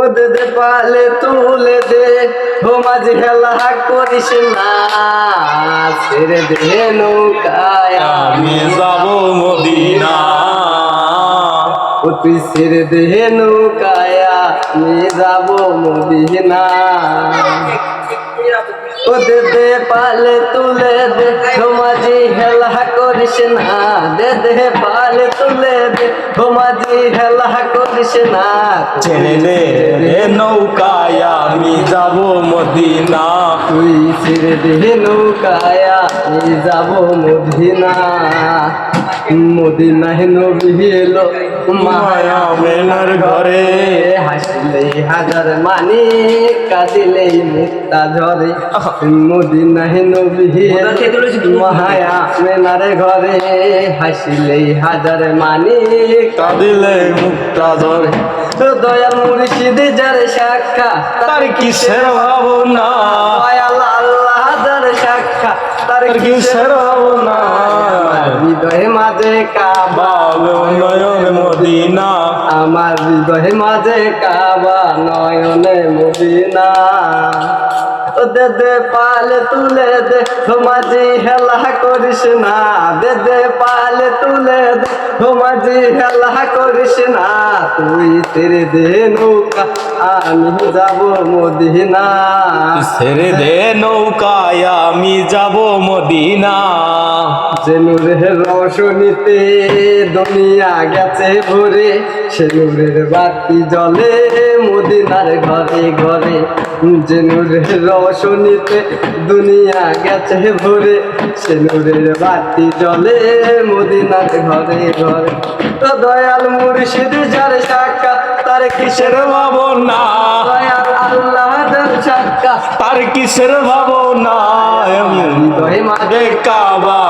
ও দে দে পালে তুলে দে ও মাঝি হেলা করিস না ছেড়ে দে নৌকায় আমি যাব মদিনা। ও তুই ছেড়ে দে নৌকায় আমি যাব মদিনা। ও দে দে পালে তুলে দে ও মাঝি হেলা করিস না দে দে পালে তুলে দে ও মাঝি হেলা করিস না ছেড়ে দে রে নৌকায় আমি যাব মদিনা। তুই ছেড়ে দে নৌকায় আমি যাব মদিনা। মদিনায় নবী এলো মায়া মেলার ঘরে হাসলে হাজার মানি কাঁদিলে মুক্তা ঝরে। মদিনায় নবী মায়া মেনার ঘরে হাসলে হাজার মানি কাঁদিলে মুক্তা ধরে। দয়াল মুর্শিদ যার সাক্ষা তার কিসের ভাবনা, দয়াল আল্লাহ যার সাক্ষা তার তার কিসের ভাবনা। হৃদয়ে মাঝে কাবা বাবা নয়ন মদিনা, আমার হৃদয়ে মাঝে কাবা নয়নে মদিনা। ও দে দে পালে তুলে দে ও মাঝি হেলা করিস না দে দে পালে তুলে দে ও মাঝি হেলা করিস না তুই ছেড়ে দে নৌকা আমি যাব মদিনা। ছেড়ে দে নৌকায় আমি যাব মদিনা। যে নূরের রোশনীতে দুনিয়া গেছে ভরে সে নূরের বাতি জ্বলে মদিনার ঘরে ঘরে। যে নূরের রোশনীতে দুনিয়া গেছে ভরে সে নূরের বাতি জ্বলে মদিনার ঘরে ঘরে। তো দয়াল মুর্শিদ যার সাক্ষা তার কিসের ভাবনা, দয়াল আল্লাহ যার সাক্ষা তার কিসের ভাবনা। আমি হৃদয়ে মাঝে কাবা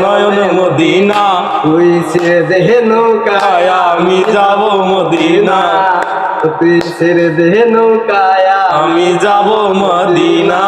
নয়ন মদিনা, তুই ছেড়ে দে নৌকায় আমি যাব মদিনা। তুই ছেড়ে দে নৌকায় আমি যাব মদিনা।